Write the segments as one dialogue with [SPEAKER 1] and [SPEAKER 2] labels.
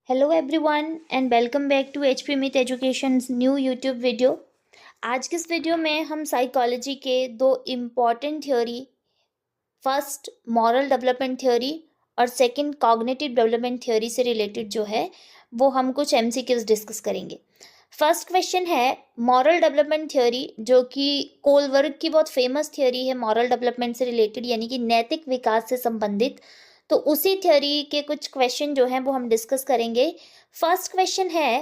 [SPEAKER 1] Hello everyone and welcome back to HP myth education new YouTube video. आज के इस video में हम साइकोलॉजी के दो important theory, first moral development theory और सेकंड कॉग्निटिव डेवलपमेंट थ्योरी से रिलेटेड जो है वो हम कुछ एमसीक्यूज डिस्कस करेंगे। फर्स्ट क्वेश्चन है मॉरल डेवलपमेंट थ्योरी, जो कि कोलबर्ग की बहुत फेमस थ्योरी है मॉरल डेवलपमेंट से रिलेटेड, यानी कि नैतिक विकास से संबंधित। तो उसी थ्योरी के कुछ क्वेश्चन जो हैं वो हम डिस्कस करेंगे। फर्स्ट क्वेश्चन है,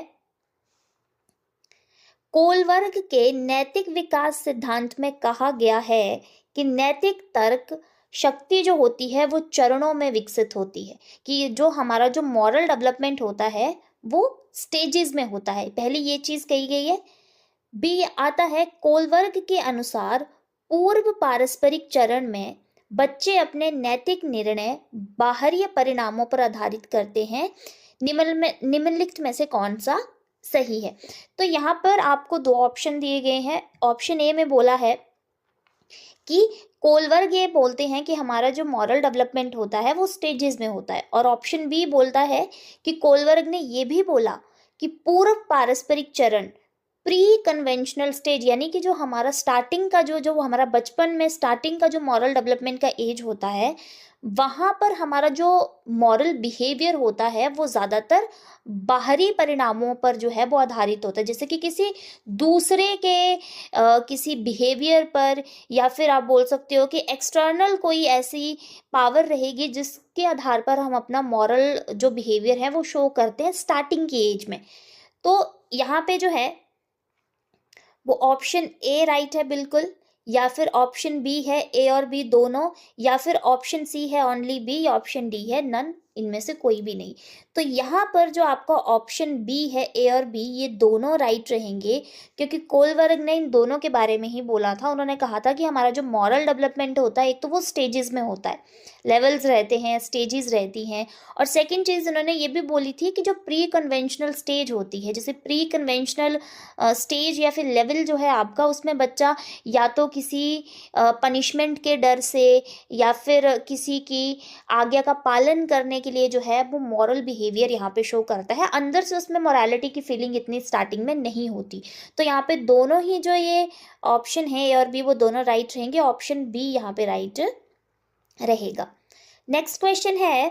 [SPEAKER 1] कोलबर्ग के नैतिक विकास सिद्धांत में कहा गया है कि नैतिक तर्क शक्ति जो होती है वो चरणों में विकसित होती है, कि जो हमारा जो मॉरल डेवलपमेंट होता है वो स्टेजेस में होता है। पहले ये चीज कही गई है। बी आता है, कोलबर्ग के अनुसार पूर्व पारस्परिक चरण में बच्चे अपने नैतिक निर्णय बाहरी परिणामों पर आधारित करते हैं। निम्नलिखित में से कौन सा सही है? तो यहाँ पर आपको दो ऑप्शन दिए गए हैं। ऑप्शन ए में बोला है कि कोलबर्ग ये बोलते हैं कि हमारा जो मॉरल डेवलपमेंट होता है वो स्टेजेस में होता है, और ऑप्शन बी बोलता है कि कोलबर्ग ने ये भी बोला कि पूर्व पारस्परिक चरण प्री कन्वेंशनल स्टेज, यानी कि जो हमारा स्टार्टिंग का जो हमारा बचपन में स्टार्टिंग का जो मॉरल डेवलपमेंट का एज होता है वहाँ पर हमारा जो मॉरल बिहेवियर होता है वो ज़्यादातर बाहरी परिणामों पर जो है वो आधारित होता है, जैसे कि किसी दूसरे के किसी बिहेवियर पर, या फिर आप बोल सकते हो कि एक्सटर्नल कोई ऐसी पावर रहेगी जिसके आधार पर हम अपना मॉरल जो बिहेवियर है वो शो करते हैं स्टार्टिंग की एज में। तो यहाँ पे जो है वो ऑप्शन ए राइट है बिल्कुल, या फिर ऑप्शन बी है ए और बी दोनों, या फिर ऑप्शन सी है ओनली बी, या ऑप्शन डी है नन, इनमें से कोई भी नहीं। तो यहाँ पर जो आपका ऑप्शन बी है ए और बी ये दोनों राइट रहेंगे, क्योंकि कोलबर्ग ने इन दोनों के बारे में ही बोला था। उन्होंने कहा था कि हमारा जो मॉरल डेवलपमेंट होता है एक तो वो स्टेजेस में होता है, लेवल्स रहते हैं, स्टेजेस रहती हैं, और सेकेंड चीज़ उन्होंने ये भी बोली थी कि जो प्री कन्वेंशनल स्टेज होती है, जैसे प्री कन्वेंशनल स्टेज या फिर लेवल जो है आपका, उसमें बच्चा या तो किसी पनिशमेंट के डर से या फिर किसी की आज्ञा का पालन करने के लिए जो है वो मॉरल बिहेवियर यहाँ पे शो करता है। अंदर से उसमें मोरालिटी की फीलिंग इतनी स्टार्टिंग में नहीं होती। तो यहाँ पे दोनों ही जो ये ऑप्शन है ए और बी वो दोनों राइट रहेंगे। ऑप्शन बी यहाँ पे राइट रहेगा। नेक्स्ट क्वेश्चन है,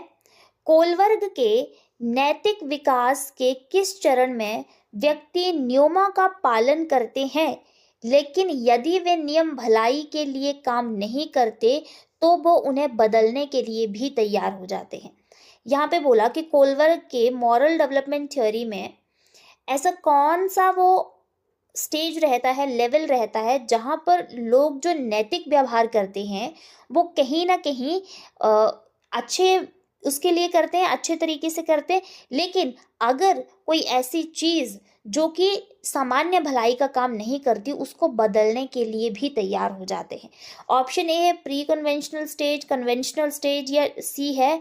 [SPEAKER 1] कोलबर्ग के नैतिक विकास के किस चरण में व्यक्ति नियमों का पालन करते हैं, लेकिन यदि वे नियम भलाई के लिए काम नहीं करते तो वो उन्हें बदलने के लिए भी तैयार हो जाते हैं। यहाँ पे बोला कि कोलबर्ग के मॉरल डेवलपमेंट थ्योरी में ऐसा कौन सा वो स्टेज रहता है, लेवल रहता है, जहाँ पर लोग जो नैतिक व्यवहार करते हैं वो कहीं ना कहीं अच्छे उसके लिए करते हैं, अच्छे तरीके से करते हैं, लेकिन अगर कोई ऐसी चीज़ जो कि सामान्य भलाई का काम नहीं करती उसको बदलने के लिए भी तैयार हो जाते हैं। ऑप्शन ए है pre conventional stage, conventional stage, या सी है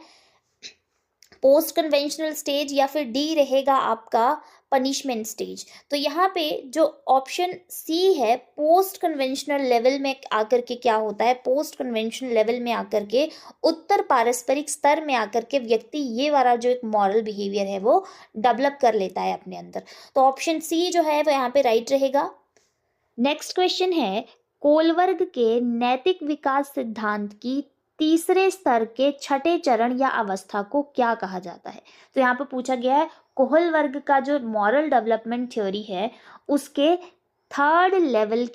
[SPEAKER 1] पोस्ट कन्वेंशनल स्टेज, या फिर डी रहेगा आपका पनिशमेंट स्टेज। तो यहाँ पे जो ऑप्शन सी है पोस्ट कन्वेंशनल लेवल में आकर के क्या होता है, पोस्ट कन्वेंशनल लेवल में आकर के उत्तर पारस्परिक स्तर में आकर के व्यक्ति ये वाला जो एक मॉरल बिहेवियर है वो डेवलप कर लेता है अपने अंदर। तो ऑप्शन सी जो है वो यहाँ पे राइट रहेगा। नेक्स्ट क्वेश्चन है, कोलबर्ग के नैतिक विकास सिद्धांत की तीसरे स्तर के छठे चरण या अवस्था को क्या कहा जाता है? तो यहाँ पर पूछा गया है कोहलबर्ग का जो मॉरल डेवलपमेंट थ्योरी है उसके थर्ड लेवल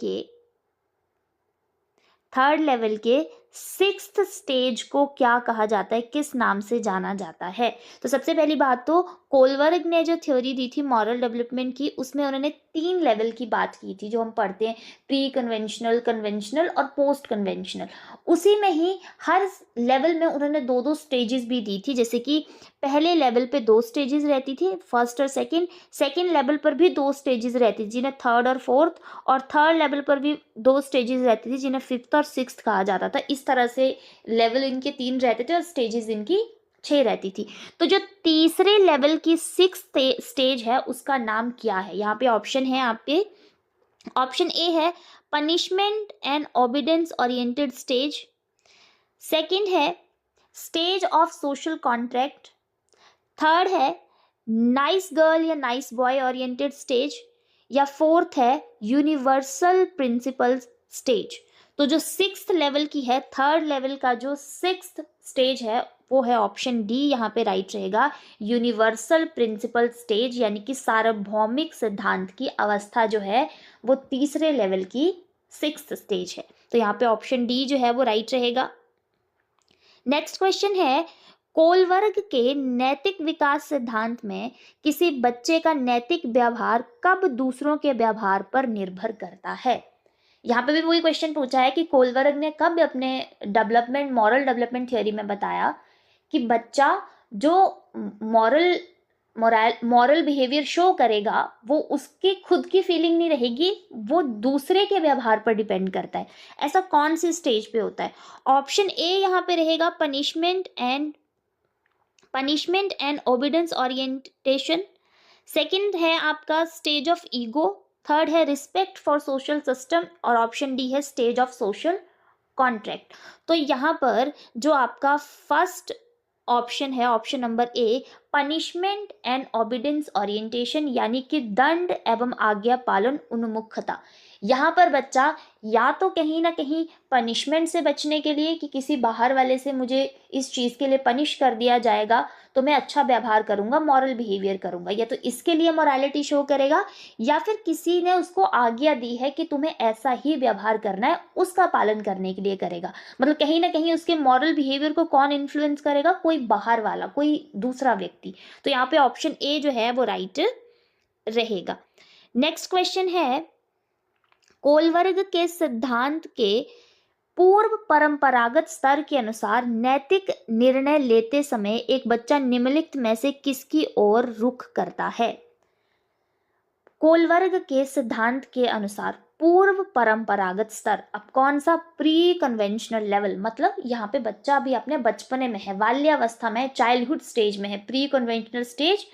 [SPEAKER 1] के सिक्स्थ स्टेज को क्या कहा जाता है, किस नाम से जाना जाता है? तो सबसे पहली बात तो कोलबर्ग ने जो थ्योरी दी थी मॉरल डेवलपमेंट की उसमें उन्होंने 3 लेवल की बात की थी, जो हम पढ़ते हैं प्री कन्वेंशनल, कन्वेंशनल और पोस्ट कन्वेंशनल। उसी में ही हर लेवल में उन्होंने 2-2 स्टेजेस भी दी थी, जैसे कि पहले लेवल पे 2 स्टेजेस रहती थी, फर्स्ट और सेकेंड लेवल पर भी 2 स्टेजेस रहती थी जिन्हें थर्ड और फोर्थ, और थर्ड लेवल पर भी 2 स्टेजेस रहती थी जिन्हें फिफ्थ और सिक्स्थ कहा जाता था। इस तरह से लेवल इनके 3 रहते थे और स्टेजेस इनकी 6 रहती थी। तो जो तीसरे लेवल की 6th स्टेज है उसका नाम क्या है? यहाँ पे ऑप्शन है, आप पे ऑप्शन ए है punishment and obedience oriented stage, second है stage of social contract, third है नाइस गर्ल या नाइस बॉय ओरिएंटेड स्टेज, या फोर्थ है यूनिवर्सल प्रिंसिपल स्टेज। तो जो सिक्स्थ लेवल की है, थर्ड लेवल का जो सिक्स्थ स्टेज है वो है ऑप्शन डी, यहाँ पे राइट रहेगा यूनिवर्सल प्रिंसिपल स्टेज, यानी कि सार्वभौमिक सिद्धांत की अवस्था जो है वो तीसरे लेवल की सिक्स्थ स्टेज है। तो यहाँ पे ऑप्शन डी जो है वो राइट रहेगा। नेक्स्ट क्वेश्चन है, कोलवर्ग के नैतिक विकास सिद्धांत में किसी बच्चे का नैतिक व्यवहार कब दूसरों के व्यवहार पर निर्भर करता है। यहाँ पे भी वही क्वेश्चन पूछा है कि कोलवर्ग ने कब अपने डेवलपमेंट मॉरल डेवलपमेंट थियोरी में बताया कि बच्चा जो मॉरल मॉरल बिहेवियर शो करेगा वो उसकी खुद की फीलिंग नहीं रहेगी, वो दूसरे के व्यवहार पर डिपेंड करता है। ऐसा कौन सी स्टेज पे होता है? ऑप्शन ए यहाँ पे रहेगा punishment and obedience orientation. Second है आपका स्टेज ऑफ ईगो। थर्ड है रिस्पेक्ट फॉर सोशल सिस्टम, और ऑप्शन डी है स्टेज ऑफ सोशल कॉन्ट्रैक्ट। तो यहाँ पर जो आपका फर्स्ट ऑप्शन है, option number A, punishment and obedience orientation, यानी कि दंड एवं आज्ञा पालन उन्मुखता। यहाँ पर बच्चा या तो कहीं ना कहीं पनिशमेंट से बचने के लिए कि किसी बाहर वाले से मुझे इस चीज़ के लिए पनिश कर दिया जाएगा तो मैं अच्छा व्यवहार करूंगा, मॉरल बिहेवियर करूंगा, या तो इसके लिए मॉरलिटी शो करेगा, या फिर किसी ने उसको आज्ञा दी है कि तुम्हें ऐसा ही व्यवहार करना है, उसका पालन करने के लिए करेगा। मतलब कहीं ना कहीं उसके मॉरल बिहेवियर को कौन इन्फ्लुएंस करेगा? कोई बाहर वाला, कोई दूसरा व्यक्ति। तो यहाँ पे ऑप्शन ए जो है वो राइट रहेगा। नेक्स्ट क्वेश्चन है, कोलवर्ग के सिद्धांत के पूर्व परंपरागत स्तर के अनुसार नैतिक निर्णय लेते समय एक बच्चा निम्नलिखित में से किसकी ओर रुख करता है? कोलवर्ग के सिद्धांत के अनुसार पूर्व परंपरागत स्तर, अब कौन सा? प्री कन्वेंशनल लेवल, मतलब यहाँ पे बच्चा अभी अपने बचपने में है, बाल्यावस्था में, चाइल्डहुड स्टेज में है, प्री कन्वेंशनल स्टेज।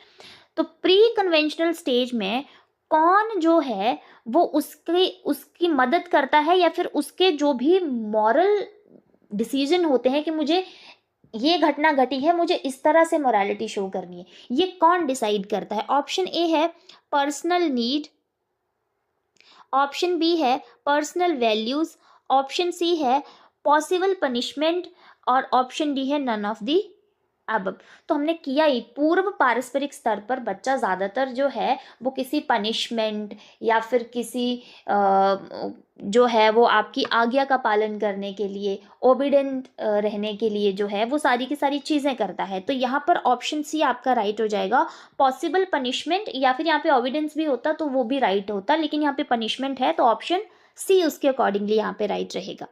[SPEAKER 1] तो प्री कन्वेंशनल स्टेज में कौन जो है वो उसकी मदद करता है, या फिर उसके जो भी मॉरल डिसीजन होते हैं कि मुझे ये घटना घटी है, मुझे इस तरह से मोरालिटी शो करनी है, ये कौन डिसाइड करता है? ऑप्शन ए है पर्सनल नीड, ऑप्शन बी है पर्सनल वैल्यूज, ऑप्शन सी है पॉसिबल पनिशमेंट, और ऑप्शन डी है नन ऑफ दी अब। तो हमने किया ही, पूर्व पारस्परिक स्तर पर बच्चा ज़्यादातर जो है वो किसी पनिशमेंट या फिर किसी जो है वो आपकी आज्ञा का पालन करने के लिए, ओबीडेंट रहने के लिए जो है वो सारी की सारी चीज़ें करता है। तो यहाँ पर ऑप्शन सी आपका राइट हो जाएगा, पॉसिबल पनिशमेंट, या फिर यहाँ पे ओबीडेंस भी होता तो वो भी राइट होता, लेकिन यहाँ पे पनिशमेंट है तो ऑप्शन सी उसके अकॉर्डिंगली यहाँ पे राइट रहेगा।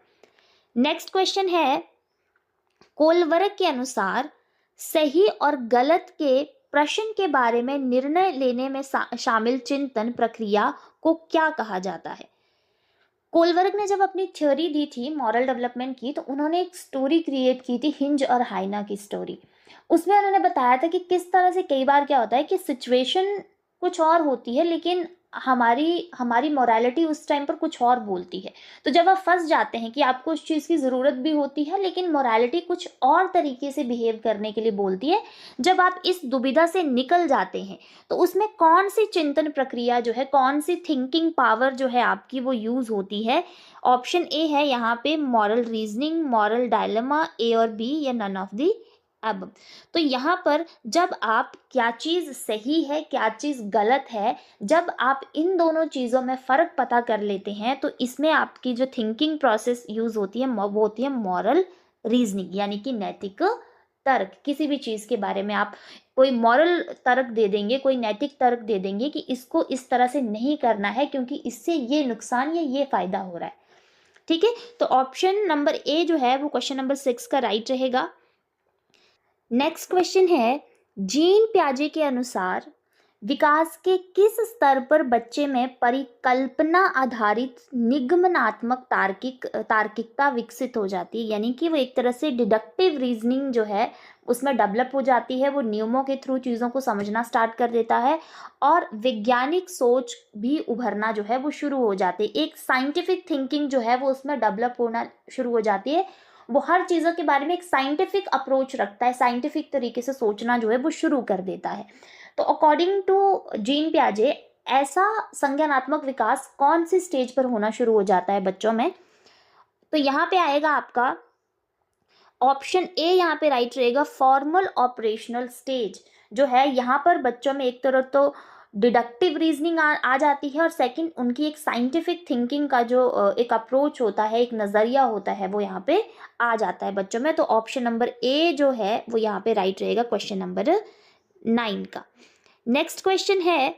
[SPEAKER 1] नेक्स्ट क्वेश्चन है, कोलवर्ग के अनुसार सही और गलत के प्रश्न के बारे में निर्णय लेने में शामिल चिंतन प्रक्रिया को क्या कहा जाता है? कोलवर्ग ने जब अपनी थ्योरी दी थी मॉरल डेवलपमेंट की, तो उन्होंने एक स्टोरी क्रिएट की थी, हिंज और हाइना की स्टोरी। उसमें उन्होंने बताया था कि किस तरह से कई बार क्या होता है कि सिचुएशन कुछ और होती है, लेकिन हमारी मोरालिटी उस टाइम पर कुछ और बोलती है। तो जब आप फंस जाते हैं कि आपको उस चीज़ की ज़रूरत भी होती है लेकिन मोरालिटी कुछ और तरीके से बिहेव करने के लिए बोलती है, जब आप इस दुविधा से निकल जाते हैं तो उसमें कौन सी चिंतन प्रक्रिया जो है, कौन सी थिंकिंग पावर जो है आपकी वो यूज़ होती है? ऑप्शन ए है यहाँ पे मॉरल रीजनिंग, मॉरल डायलेमा, ए और बी, या नन ऑफ दी अब। तो यहाँ पर जब आप क्या चीज़ सही है क्या चीज़ गलत है, जब आप इन दोनों चीज़ों में फ़र्क पता कर लेते हैं तो इसमें आपकी जो थिंकिंग प्रोसेस यूज़ होती है वो होती है मॉरल रीजनिंग, यानी कि नैतिक तर्क। किसी भी चीज़ के बारे में आप कोई मॉरल तर्क दे देंगे, कोई नैतिक तर्क दे देंगे कि इसको इस तरह से नहीं करना है क्योंकि इससे ये नुकसान या ये फ़ायदा हो रहा है। ठीक है, तो ऑप्शन नंबर ए जो है वो क्वेश्चन नंबर 6 का राइट रहेगा। नेक्स्ट क्वेश्चन है, जीन प्याजे के अनुसार विकास के किस स्तर पर बच्चे में परिकल्पना आधारित निगमनात्मक तार्किकता विकसित हो जाती है, यानी कि वो एक तरह से डिडक्टिव रीजनिंग जो है उसमें डेवलप हो जाती है, वो नियमों के थ्रू चीज़ों को समझना स्टार्ट कर देता है और वैज्ञानिक सोच भी उभरना जो है वो शुरू हो जाती है, एक साइंटिफिक थिंकिंग जो है वो उसमें डेवलप होना शुरू हो जाती है। वो हर चीज़ों के बारे में एक साइंटिफिक अप्रोच रखता है, साइंटिफिक तरीके से सोचना जो है वो शुरू कर देता है। तो अकॉर्डिंग टू जीन पियाजे ऐसा संज्ञानात्मक विकास कौन सी स्टेज पर होना शुरू हो जाता है बच्चों में? तो यहाँ पे आएगा आपका ऑप्शन ए, यहाँ पे राइट रहेगा, फॉर्मल ऑपरेशनल स्टेज जो है यहाँ पर बच्चों में एक तरफ तो डिडक्टिव रीजनिंग आ जाती है, और सेकंड उनकी एक साइंटिफिक थिंकिंग का जो एक अप्रोच होता है, एक नज़रिया होता है, वो यहाँ पे आ जाता है बच्चों में। तो ऑप्शन नंबर ए जो है वो यहाँ पे राइट रहेगा क्वेश्चन नंबर 9 का। नेक्स्ट क्वेश्चन है,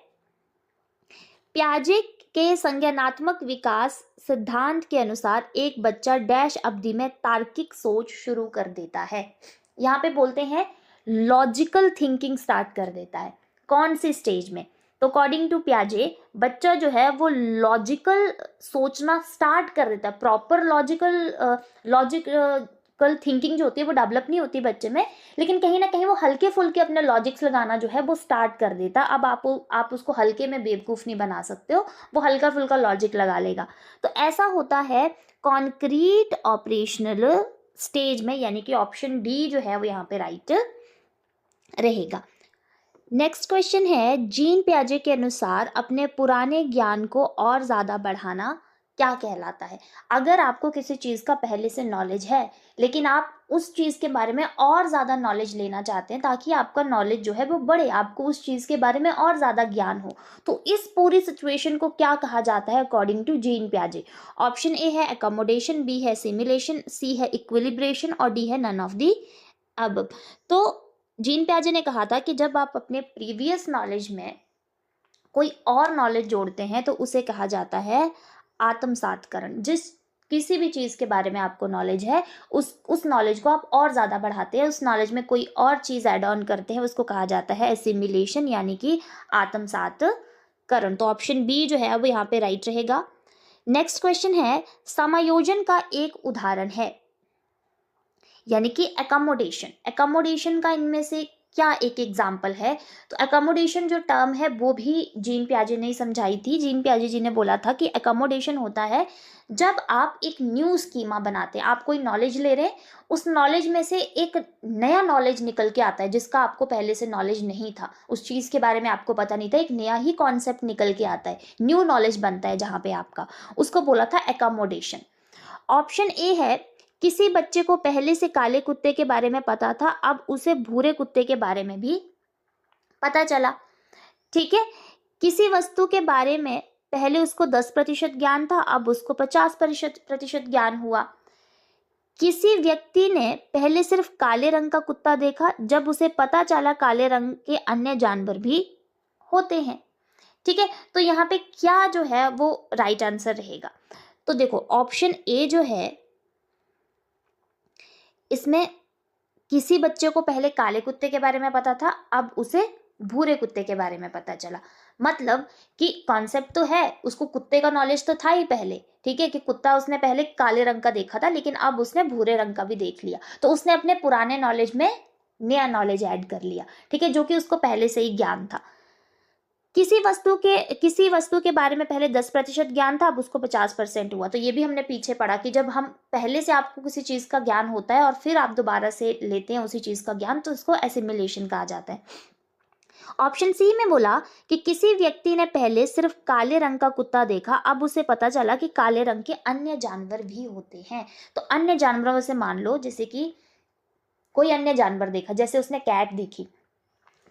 [SPEAKER 1] पियाजे के संज्ञानात्मक विकास सिद्धांत के अनुसार एक बच्चा डैश अवधि में तार्किक सोच शुरू कर देता है। यहाँ पे बोलते हैं लॉजिकल थिंकिंग स्टार्ट कर देता है, कौन सी स्टेज में? तो अकॉर्डिंग टू पियाजे बच्चा जो है वो लॉजिकल सोचना स्टार्ट कर देता है। प्रॉपर लॉजिकल थिंकिंग जो होती है वो डेवलप नहीं होती बच्चे में, लेकिन कहीं ना कहीं वो हल्के फुल्के अपने लॉजिक्स लगाना जो है वो स्टार्ट कर देता। अब आप उसको हल्के में बेवकूफ़ नहीं बना सकते हो, वो हल्का फुल्का लॉजिक लगा लेगा। तो ऐसा होता है कॉन्क्रीट ऑपरेशनल स्टेज में, यानी कि ऑप्शन डी जो है वो यहाँ पे राइट रहेगा। नेक्स्ट क्वेश्चन है, जीन पियाजे के अनुसार अपने पुराने ज्ञान को और ज़्यादा बढ़ाना क्या कहलाता है? अगर आपको किसी चीज़ का पहले से नॉलेज है, लेकिन आप उस चीज़ के बारे में और ज़्यादा नॉलेज लेना चाहते हैं ताकि आपका नॉलेज जो है वो बढ़े, आपको उस चीज़ के बारे में और ज़्यादा ज्ञान हो, तो इस पूरी सिचुएशन को क्या कहा जाता है अकॉर्डिंग टू जीन पियाजे? ऑप्शन ए है एकोमोडेशन, बी है सिमुलेशन, सी है इक्विलिब्रेशन और डी है नन ऑफ दी अब। तो जीन पियाजे ने कहा था कि जब आप अपने प्रीवियस नॉलेज में कोई और नॉलेज जोड़ते हैं तो उसे कहा जाता है आत्मसातकरण। जिस किसी भी चीज़ के बारे में आपको नॉलेज है, उस नॉलेज को आप और ज़्यादा बढ़ाते हैं, उस नॉलेज में कोई और चीज़ ऐड ऑन करते हैं, उसको कहा जाता है एसिमिलेशन, यानी कि आत्मसातकरण। तो ऑप्शन बी जो है वो यहाँ पे राइट रहेगा। नेक्स्ट क्वेश्चन है, समायोजन का एक उदाहरण है, यानी कि एकोमोडेशन का इनमें से क्या एक एग्जाम्पल है? तो एकोमोडेशन जो टर्म है वो भी जीन पियाजे ने समझाई थी। जीन पियाजे जी ने बोला था कि एकोमोडेशन होता है जब आप एक न्यू स्कीमा बनाते हैं, आप कोई नॉलेज ले रहे हैं, उस नॉलेज में से एक नया नॉलेज निकल के आता है जिसका आपको पहले से नॉलेज नहीं था, उस चीज़ के बारे में आपको पता नहीं था, एक नया ही कॉन्सेप्ट निकल के आता है, न्यू नॉलेज बनता है जहाँ पे आपका, उसको बोला था एकोमोडेशन। ऑप्शन ए है, किसी बच्चे को पहले से काले कुत्ते के बारे में पता था, अब उसे भूरे कुत्ते के बारे में भी पता चला। ठीक है, किसी वस्तु के बारे में पहले उसको 10% ज्ञान था, अब उसको 50% ज्ञान हुआ। किसी व्यक्ति ने पहले सिर्फ काले रंग का कुत्ता देखा, जब उसे पता चला काले रंग के अन्य जानवर भी होते हैं। ठीक है, तो यहाँ पे क्या जो है वो राइट आंसर रहेगा? तो देखो ऑप्शन ए जो है, इसमें किसी बच्चे को पहले काले कुत्ते के बारे में पता था, अब उसे भूरे कुत्ते के बारे में पता चला। मतलब कि कॉन्सेप्ट तो है, उसको कुत्ते का नॉलेज तो था ही पहले, ठीक है, कि कुत्ता उसने पहले काले रंग का देखा था, लेकिन अब उसने भूरे रंग का भी देख लिया, तो उसने अपने पुराने नॉलेज में नया नॉलेज ऐड कर लिया। ठीक है, जो कि उसको पहले से ही ज्ञान था। किसी वस्तु के बारे में पहले 10% ज्ञान था, अब उसको 50% हुआ। तो ये भी हमने पीछे पढ़ा कि जब हम पहले से आपको किसी चीज़ का ज्ञान होता है और फिर आप दोबारा से लेते हैं उसी चीज़ का ज्ञान, तो उसको एसिमिलेशन कहा जाता है। ऑप्शन सी में बोला कि किसी व्यक्ति ने पहले सिर्फ काले रंग का कुत्ता देखा, अब उसे पता चला कि काले रंग के अन्य जानवर भी होते हैं। तो अन्य जानवरों से मान लो जैसे कि कोई अन्य जानवर देखा, जैसे उसने कैट देखी,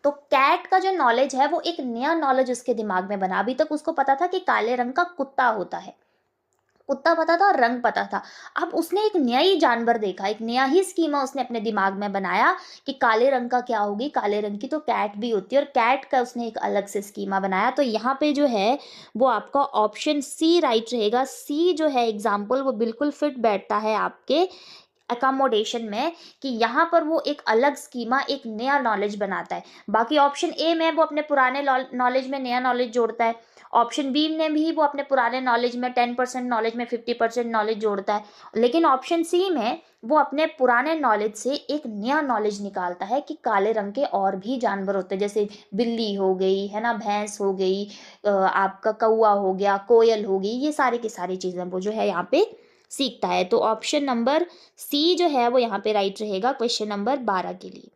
[SPEAKER 1] तो कैट का जो नॉलेज है वो एक नया नॉलेज उसके दिमाग में बना। अभी तक उसको पता था कि काले रंग का कुत्ता होता है, कुत्ता पता था और रंग पता था। अब उसने एक नया ही जानवर देखा, एक नया ही स्कीमा उसने अपने दिमाग में बनाया कि काले रंग का क्या होगी, काले रंग की तो कैट भी होती है, और कैट का उसने एक अलग से स्कीमा बनाया। तो यहाँ पे जो है वो आपका ऑप्शन सी राइट रहेगा। सी जो है एग्जाम्पल वो बिल्कुल फिट बैठता है आपके एकोमोडेशन में, कि यहाँ पर वो एक अलग स्कीमा, एक नया नॉलेज बनाता है। बाकी ऑप्शन ए में वो अपने पुराने नॉलेज में नया नॉलेज जोड़ता है, ऑप्शन बी में भी वो अपने पुराने नॉलेज में 10% नॉलेज में 50% नॉलेज जोड़ता है, लेकिन ऑप्शन सी में वो अपने पुराने नॉलेज से एक नया नॉलेज निकालता है कि काले रंग के और भी जानवर होते हैं, जैसे बिल्ली हो गई है ना, भैंस हो गई, आपका कौआ हो गया, कोयल हो गई, ये सारी की सारी चीज़ें वो जो है यहाँ पे सीखता है। तो ऑप्शन नंबर सी जो है वो यहाँ पे राइट रहेगा क्वेश्चन नंबर 12 के लिए।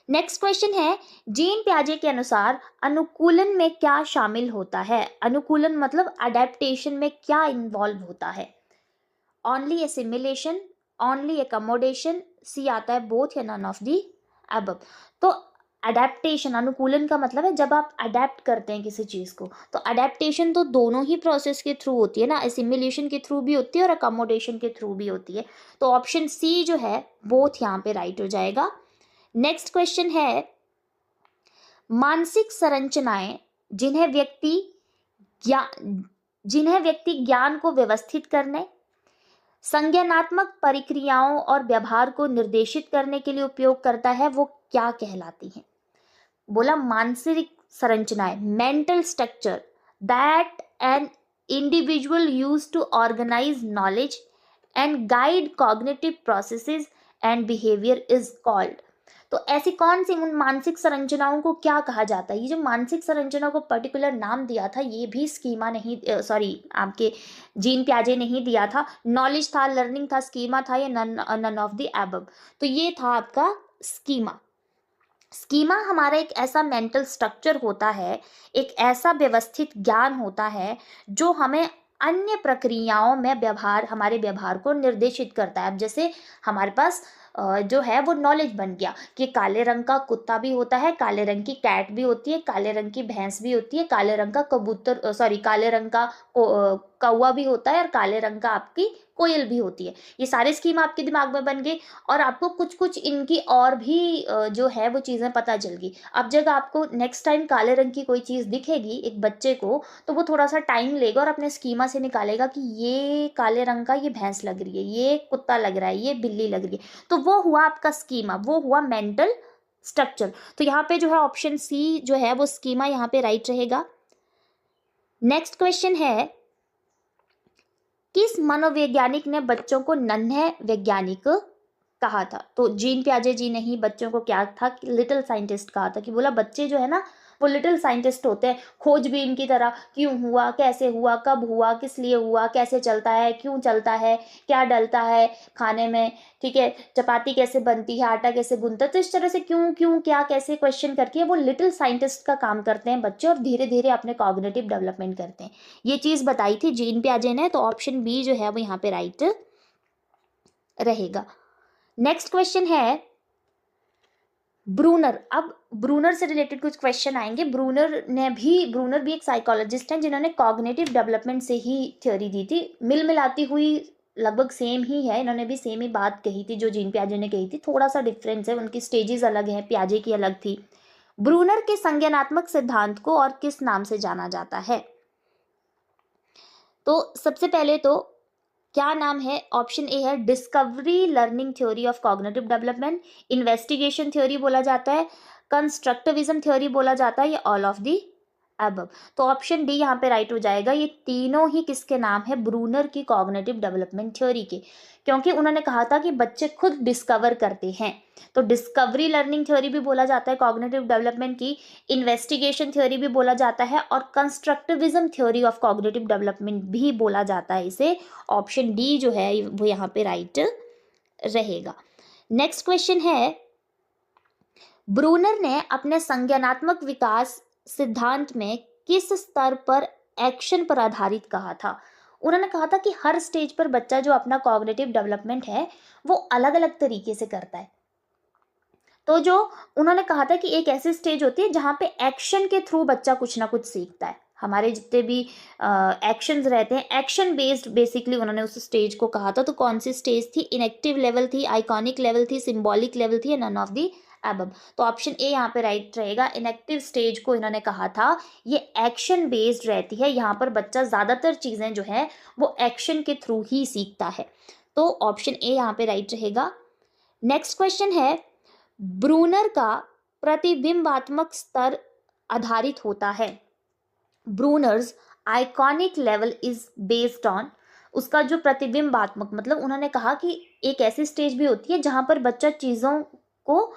[SPEAKER 1] नेक्स्ट क्वेश्चन है, जीन पियाजे के अनुसार अनुकूलन में क्या शामिल होता है? अनुकूलन मतलब अडेप्टेशन में क्या इन्वॉल्व होता है? ओनली एसिमिलेशन, ओनली एकोमोडेशन, सी आता है बोथ या नन ऑफ दी अबव। तो अडेप्टेशन, अनुकूलन का मतलब है जब आप अडेप्ट करते हैं किसी चीज़ को, तो अडेप्टेशन तो दोनों ही प्रोसेस के थ्रू होती है ना, एसिमिलेशन के थ्रू भी होती है और अकोमोडेशन के थ्रू भी होती है। तो ऑप्शन सी जो है बोथ यहाँ पे राइट हो जाएगा। नेक्स्ट क्वेश्चन है, मानसिक संरचनाएं जिन्हें व्यक्ति ज्ञान को व्यवस्थित करने, संज्ञानात्मक प्रक्रियाओं और व्यवहार को निर्देशित करने के लिए उपयोग करता है, वो क्या कहलाती हैं? बोला मानसिक संरचनाएं, mental structure that an individual use to organise knowledge and guide cognitive processes and behaviour is called. तो ऐसी कौन सी उन मानसिक संरचनाओं को क्या कहा जाता है? ये जो मानसिक संरचना को पर्टिकुलर नाम दिया था, ये भी स्कीमा नहीं, आपके जीन पियाजे नहीं दिया था। नॉलेज था, लर्निंग था, स्कीमा था, या नन ऑफ द अबव। तो ये था आपका स्कीमा। स्कीमा हमारा एक ऐसा मेंटल स्ट्रक्चर होता है, एक ऐसा व्यवस्थित ज्ञान होता है जो हमें अन्य प्रक्रियाओं में हमारे व्यवहार को निर्देशित करता है। अब जैसे हमारे पास जो है वो नॉलेज बन गया कि काले रंग का कुत्ता भी होता है, काले रंग की कैट भी होती है, काले रंग की भैंस भी होती है, काले रंग का काले रंग का कौवा भी होता है, और काले रंग का आपकी कोयल भी होती है। ये सारे स्कीम आपके दिमाग में बन गए और आपको कुछ कुछ इनकी और भी जो है वो चीज़ें पता चल गई। अब जब आपको नेक्स्ट टाइम काले रंग की कोई चीज़ दिखेगी एक बच्चे को, तो वो थोड़ा सा टाइम लेगा और अपने स्कीमा से निकालेगा कि ये काले रंग का ये भैंस लग रही है, ये कुत्ता लग रहा है, ये बिल्ली लग रही है। तो वो हुआ आपका स्कीमा, वो हुआ मेंटल स्ट्रक्चर। तो यहाँ पे जो है ऑप्शन सी जो है वो स्कीमा यहाँ पे राइट रहेगा। नेक्स्ट क्वेश्चन है, किस मनोवैज्ञानिक ने बच्चों को नन्हे वैज्ञानिक कहा था? तो जीन पियाजे जी ने ही बच्चों को क्या था, लिटिल साइंटिस्ट कहा था। कि बोला बच्चे जो है ना वो लिटिल साइंटिस्ट होते हैं, खोजबीन की तरह, क्यों हुआ, कैसे हुआ, कब हुआ, किस लिए हुआ, कैसे चलता है, क्यों चलता है, क्या डलता है खाने में, ठीक है, चपाती कैसे बनती है, आटा कैसे गूंथता है। तो इस तरह से क्यों क्यों क्या कैसे क्वेश्चन करके वो लिटिल साइंटिस्ट का काम करते हैं बच्चे, और धीरे धीरे अपने कॉग्निटिव डेवलपमेंट करते हैं। ये चीज़ बताई थी जीन पियाजे ने। तो ऑप्शन बी जो है वो यहाँ पे राइट रहेगा। नेक्स्ट क्वेश्चन है ब्रूनर। अब ब्रूनर से रिलेटेड कुछ क्वेश्चन आएंगे। ब्रूनर भी एक साइकोलॉजिस्ट हैं जिन्होंने कॉग्निटिव डेवलपमेंट से ही थ्योरी दी थी। मिलाती हुई लगभग सेम ही है, इन्होंने भी सेम ही बात कही थी जो जीन पियाजे ने कही थी। थोड़ा सा डिफरेंस है, उनकी स्टेजेस अलग हैं, पियाजे की अलग थी। ब्रूनर के संज्ञानात्मक सिद्धांत को और किस नाम से जाना जाता है? तो सबसे पहले तो क्या नाम है? ऑप्शन ए है discovery learning theory of cognitive development, investigation theory बोला जाता है, कंस्ट्रक्टिविज्म थ्योरी बोला जाता है, या ऑल ऑफ दी अबव। तो ऑप्शन डी यहाँ पे राइट हो जाएगा। ये तीनों ही किसके नाम है? ब्रूनर की कॉग्निटिव डेवलपमेंट थ्योरी के, क्योंकि उन्होंने कहा था कि बच्चे खुद डिस्कवर करते हैं। तो डिस्कवरी लर्निंग थ्योरी भी बोला जाता है कॉग्निटिव डेवलपमेंट की, इन्वेस्टिगेशन थ्योरी भी बोला जाता है, और constructivism theory of cognitive development भी बोला जाता है इसे। ऑप्शन डी जो है वो यहाँ पे राइट रहेगा। नेक्स्ट क्वेश्चन है, ब्रूनर ने अपने संज्ञानात्मक विकास सिद्धांत में किस स्तर पर एक्शन पर आधारित कहा था? उन्होंने कहा था कि हर स्टेज पर बच्चा जो अपना कॉग्निटिव डेवलपमेंट है वो अलग अलग तरीके से करता है। तो जो उन्होंने कहा था कि एक ऐसी स्टेज होती है जहाँ पे एक्शन के थ्रू बच्चा कुछ ना कुछ सीखता है। हमारे जितने भी एक्शंस रहते हैं, एक्शन बेस्ड बेसिकली उन्होंने उस स्टेज को कहा था। तो कौन सी स्टेज थी? इनेक्टिव लेवल थी, आइकॉनिक लेवल थी, सिंबॉलिक लेवल थी, या नन ऑफ दी अबव। तो ऑप्शन ए यहाँ पे राइट रहेगा। इनेक्टिव स्टेज को इन्होंने कहा था ये एक्शन बेस्ड रहती है, यहाँ पर बच्चा ज़्यादातर चीज़ें जो है वो एक्शन के थ्रू ही सीखता है। तो ऑप्शन ए यहाँ पे राइट रहेगा। नेक्स्ट क्वेश्चन है, ब्रूनर का प्रतिबिंबात्मक स्तर आधारित होता है। Brunner's iconic level is based on, उसका जो प्रतिबिंबात्मक मतलब उन्होंने कहा कि एक ऐसी स्टेज भी होती है जहाँ पर बच्चा चीज़ों को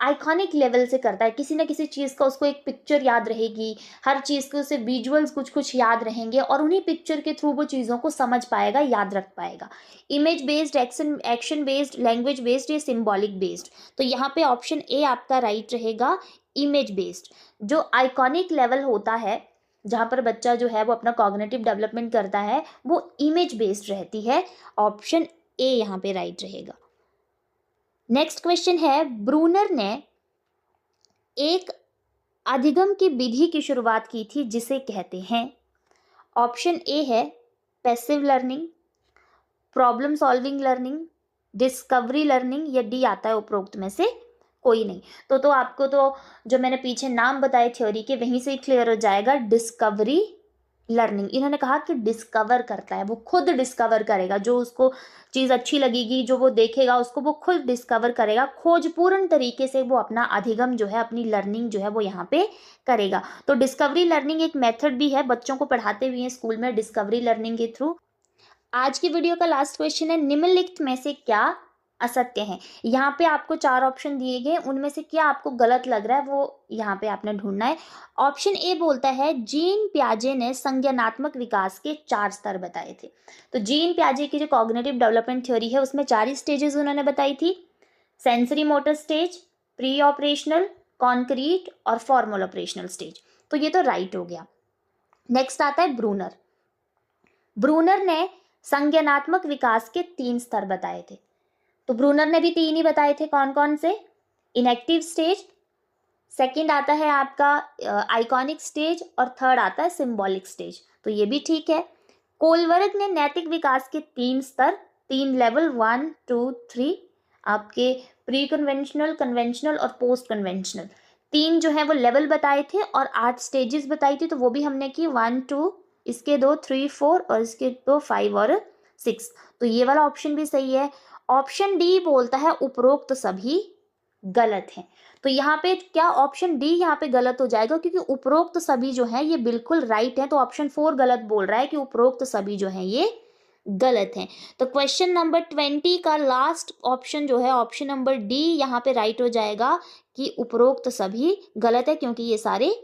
[SPEAKER 1] आइकॉनिक लेवल से करता है, किसी ना किसी चीज़ का उसको एक पिक्चर याद रहेगी, हर चीज़ के उसे विजुअल्स कुछ कुछ याद रहेंगे और उन्हीं पिक्चर के थ्रू वो चीज़ों को समझ पाएगा, याद रख पाएगा। Image based, action based, language based या सिम्बॉलिक बेस्ड। तो यहाँ पे ऑप्शन ए आपका राइट रहेगा, इमेज बेस्ड। जो आइकॉनिक लेवल होता है जहाँ पर बच्चा जो है वो अपना कॉग्निटिव डेवलपमेंट करता है, वो इमेज बेस्ड रहती है। ऑप्शन ए यहाँ पे राइट रहेगा। नेक्स्ट क्वेश्चन है, ब्रूनर ने एक अधिगम की विधि की शुरुआत की थी जिसे कहते हैं। ऑप्शन ए है passive learning, problem solving learning, discovery learning, या डी आता है उपरोक्त में से कोई नहीं। तो आपको तो जो मैंने पीछे नाम बताए थ्योरी के वहीं से ही क्लियर हो जाएगा, डिस्कवरी लर्निंग। इन्होंने कहा कि डिस्कवर करता है, वो खुद डिस्कवर करेगा, जो उसको चीज़ अच्छी लगेगी, जो वो देखेगा उसको वो खुद डिस्कवर करेगा, खोजपूर्ण तरीके से वो अपना अधिगम जो है, अपनी लर्निंग जो है वो यहाँ पे करेगा। तो डिस्कवरी लर्निंग एक मेथड भी है, बच्चों को पढ़ाते भी हैं स्कूल में डिस्कवरी लर्निंग के थ्रू। आज की वीडियो का लास्ट क्वेश्चन है, निम्नलिखित में से क्या असत्य है। यहाँ पे आपको 4 ऑप्शन दिए गए, उनमें से क्या आपको गलत लग रहा है वो यहाँ पे आपने ढूंढना है। ऑप्शन ए बोलता है जीन पियाजे ने संज्ञानात्मक विकास के 4 स्तर बताए थे। तो जीन पियाजे की जो कॉग्निटिव डेवलपमेंट थ्योरी है उसमें 4 स्टेजेस उन्होंने बताई थी, sensory motor stage, pre operational, concrete और फॉर्मल ऑपरेशनल स्टेज। तो ये तो राइट हो गया। नेक्स्ट आता है ब्रूनर। ब्रूनर ने संज्ञानात्मक विकास के 3 स्तर बताए थे। तो ब्रूनर ने भी 3 ही बताए थे, कौन कौन से? इनएक्टिव स्टेज, सेकंड आता है आपका आइकॉनिक स्टेज और थर्ड आता है सिंबॉलिक स्टेज। तो ये भी ठीक है। कोलवर्ग ने नैतिक विकास के 3 स्तर, 3 लेवल 1, 2, 3 आपके प्री कन्वेंशनल, कन्वेंशनल और पोस्ट कन्वेंशनल 3 जो है वो लेवल बताए थे और 8 स्टेजेस बताई थी। तो वो भी हमने की 1, 2, इसके 2, 3, 4 और इसके 2, 5 और 6। तो ये वाला ऑप्शन भी सही है। ऑप्शन डी बोलता है उपरोक्त सभी गलत हैं। तो यहाँ पे क्या ऑप्शन डी यहाँ पे गलत हो जाएगा, क्योंकि उपरोक्त सभी जो है ये बिल्कुल राइट है। तो ऑप्शन 4 गलत बोल रहा है कि उपरोक्त सभी जो है ये गलत हैं। तो क्वेश्चन नंबर 20 का लास्ट ऑप्शन जो है ऑप्शन नंबर डी यहाँ पे राइट हो जाएगा कि उपरोक्त सभी गलत है, क्योंकि ये सारे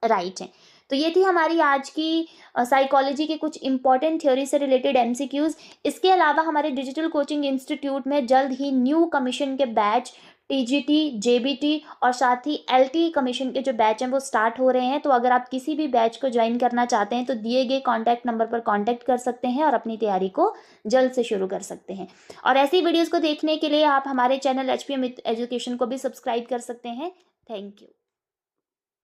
[SPEAKER 1] राइट हैं। तो ये थी हमारी आज की साइकोलॉजी के कुछ इंपॉर्टेंट थ्योरी से रिलेटेड एमसीक्यूज। इसके अलावा हमारे डिजिटल कोचिंग इंस्टीट्यूट में जल्द ही न्यू कमीशन के बैच, टीजीटी, जेबीटी और साथ ही एलटी कमीशन के जो बैच हैं वो स्टार्ट हो रहे हैं। तो अगर आप किसी भी बैच को ज्वाइन करना चाहते हैं तो दिए गए कॉन्टैक्ट नंबर पर कॉन्टैक्ट कर सकते हैं और अपनी तैयारी को जल्द से शुरू कर सकते हैं। और ऐसी वीडियोज़ को देखने के लिए आप हमारे चैनल HPM एजुकेशन को भी सब्सक्राइब कर सकते हैं। Thank you.